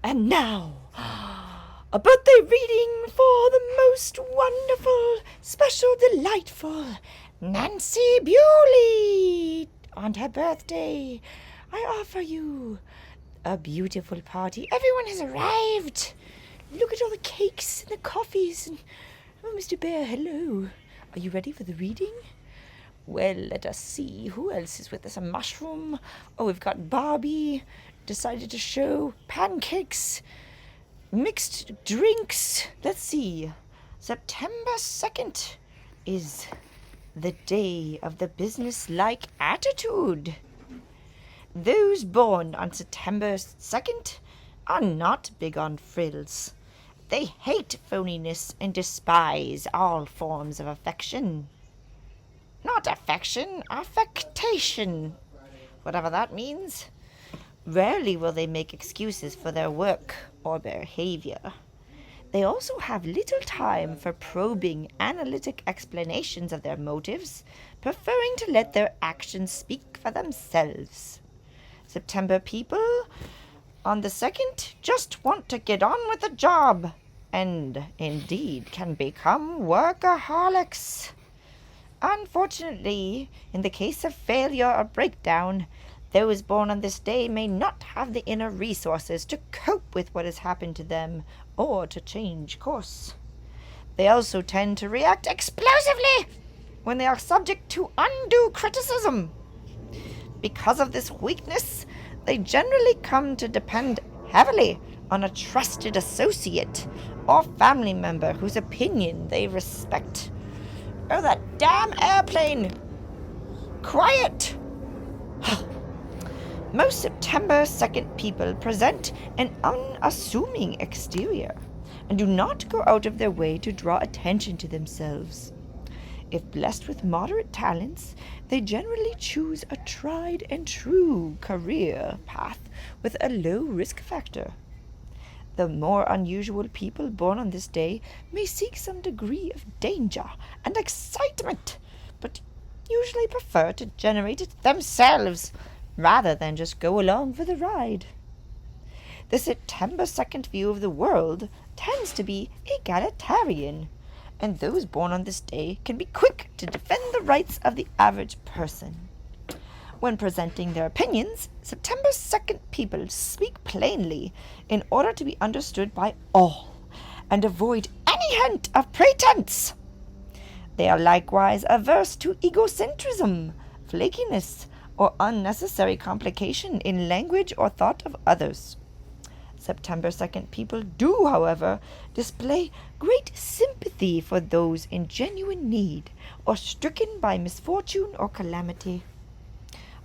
And now, a birthday reading for the most wonderful, special, delightful Nancy Bewley. On her birthday, I offer you a beautiful party. Everyone has arrived. Look at all the cakes and the coffees. And oh, Mr. Bear, hello. Are you ready for the reading? Well, let us see. Who else is with us? A mushroom. Oh, we've got Barbie. Decided to show pancakes, mixed drinks. Let's see. September 2nd is the day of the business-like attitude. Those born on September 2nd are not big on frills. They hate phoniness and despise all forms of affection. Not affection, affectation, whatever that means. Rarely will they make excuses for their work or behavior. They also have little time for probing, analytic explanations of their motives, preferring to let their actions speak for themselves. September people on the 2nd just want to get on with the job, and indeed can become workaholics. Unfortunately, in the case of failure or breakdown, those born on this day may not have the inner resources to cope with what has happened to them or to change course. They also tend to react explosively when they are subject to undue criticism. Because of this weakness, they generally come to depend heavily on a trusted associate or family member whose opinion they respect. Oh, that damn airplane! Quiet! Most September 2nd people present an unassuming exterior and do not go out of their way to draw attention to themselves. If blessed with moderate talents, they generally choose a tried and true career path with a low risk factor. The more unusual people born on this day may seek some degree of danger and excitement, but usually prefer to generate it themselves rather than just go along for the ride. The September 2nd view of the world tends to be egalitarian, and those born on this day can be quick to defend the rights of the average person. When presenting their opinions, September 2nd people speak plainly in order to be understood by all and avoid any hint of pretense. They are likewise averse to egocentrism, flakiness, or unnecessary complication in language or thought of others. September 2nd people do, however, display great sympathy for those in genuine need or stricken by misfortune or calamity.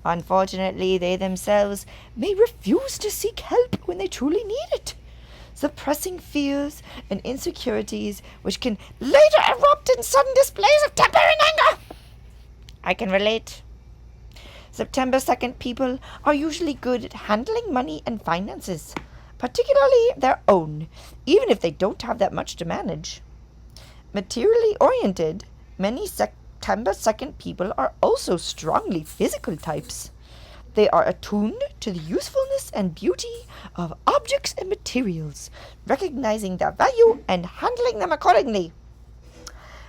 Unfortunately, they themselves may refuse to seek help when they truly need it, suppressing fears and insecurities which can later erupt in sudden displays of temper and anger. I can relate. September 2nd people are usually good at handling money and finances, particularly their own, even if they don't have that much to manage. Materially oriented, many September 2nd people are also strongly physical types. They are attuned to the usefulness and beauty of objects and materials, recognizing their value and handling them accordingly.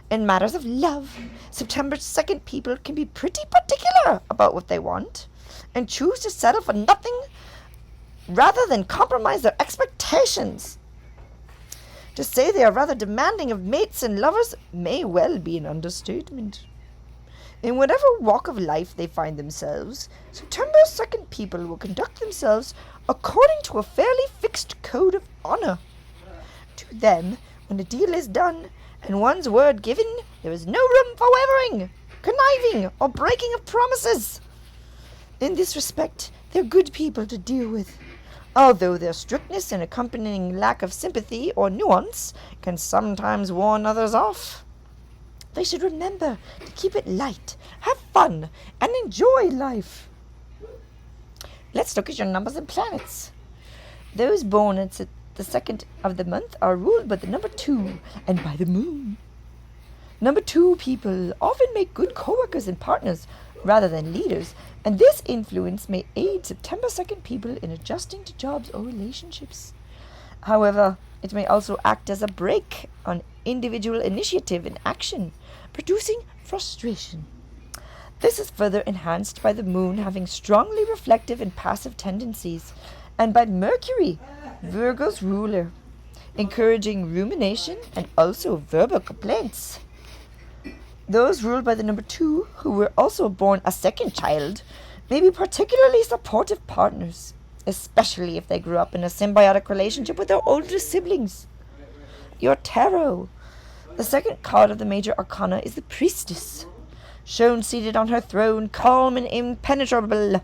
In matters of love, September 2nd people can be pretty particular about what they want and choose to settle for nothing rather than compromise their expectations. To say they are rather demanding of mates and lovers may well be an understatement. In whatever walk of life they find themselves, September 2nd people will conduct themselves according to a fairly fixed code of honor. To them, when a deal is done and one's word given, there is no room for wavering, conniving, or breaking of promises. In this respect, they're good people to deal with, although their strictness and accompanying lack of sympathy or nuance can sometimes warn others off. They should remember to keep it light, have fun, and enjoy life. Let's look at your numbers and planets. Those born at the 2nd of the month are ruled by the number 2 and by the moon. Number 2 people often make good co-workers and partners rather than leaders, and this influence may aid September 2nd people in adjusting to jobs or relationships. However, it may also act as a brake on individual initiative and action, producing frustration. This is further enhanced by the moon having strongly reflective and passive tendencies, and by Mercury, Virgo's ruler, encouraging rumination and also verbal complaints. Those ruled by the number 2, who were also born a second child, may be particularly supportive partners, especially if they grew up in a symbiotic relationship with their older siblings. Your tarot. The second card of the major arcana is the priestess, shown seated on her throne, calm and impenetrable.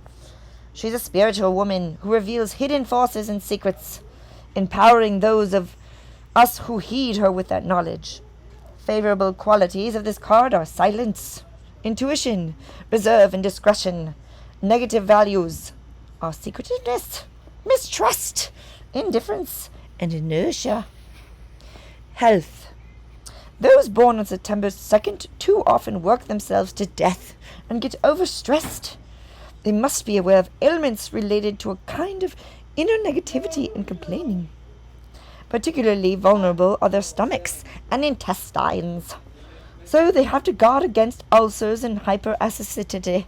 She's a spiritual woman who reveals hidden forces and secrets, empowering those of us who heed her with that knowledge. Favorable qualities of this card are silence, intuition, reserve, and discretion. Negative values are secretiveness, mistrust, indifference, and inertia. Health. Those born on September 2nd too often work themselves to death and get overstressed. They must be aware of ailments related to a kind of inner negativity and complaining. Particularly vulnerable are their stomachs and intestines, so they have to guard against ulcers and hyperacidity.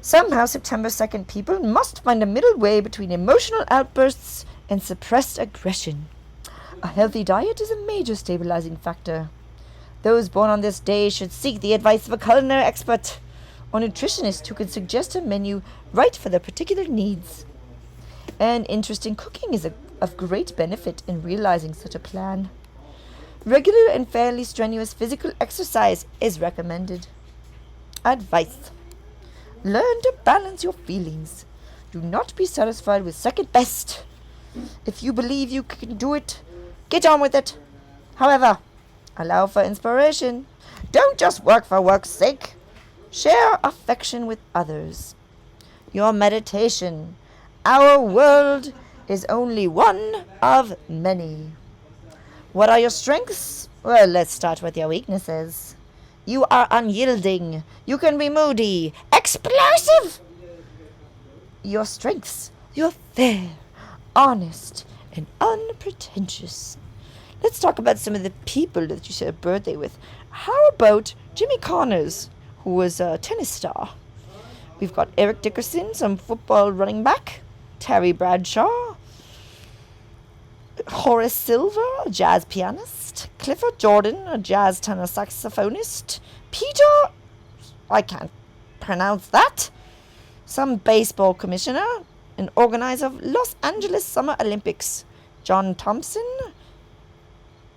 Somehow September 2nd people must find a middle way between emotional outbursts and suppressed aggression. A healthy diet is a major stabilizing factor. Those born on this day should seek the advice of a culinary expert or nutritionist who can suggest a menu right for their particular needs. And interest in cooking is of great benefit in realizing such a plan. Regular and fairly strenuous physical exercise is recommended. Advice. Learn to balance your feelings. Do not be satisfied with second best. If you believe you can do it, get on with it. However, allow for inspiration. Don't just work for work's sake. Share affection with others. Your meditation. Our world is only one of many. What are your strengths? Well, let's start with your weaknesses. You are unyielding. You can be moody, explosive. Your strengths. You're fair, honest, and unpretentious. Let's talk about some of the people that you share a birthday with. How about Jimmy Connors, who was a tennis star? We've got Eric Dickerson, some football running back. Terry Bradshaw, Horace Silver, a jazz pianist, Clifford Jordan, a jazz tenor saxophonist, Peter, I can't pronounce that, some baseball commissioner, an organizer of Los Angeles Summer Olympics, John Thompson,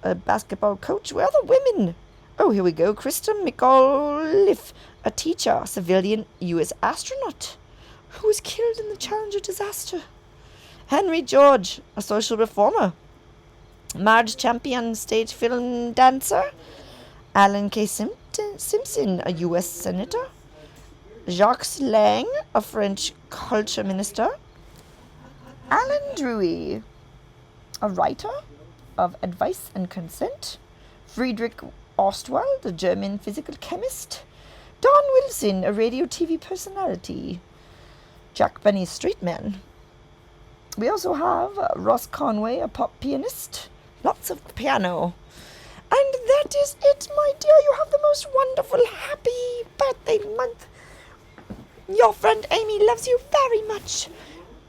a basketball coach. Where are the women? Oh, here we go. Krista McAuliffe, a teacher, civilian U.S. astronaut, who was killed in the Challenger disaster. Henry George, a social reformer. Marge Champion, stage film dancer. Alan K. Simpson, a U.S. senator. Jacques Lang, a French culture minister. Alan Drury, a writer of Advice and Consent. Friedrich Ostwald, a German physical chemist. Don Wilson, a radio TV personality. Jack Benny Streetman. We also have Ross Conway, a pop pianist. Lots of piano. And that is it, my dear. You have the most wonderful, happy birthday month. Your friend Amy loves you very much.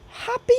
Happy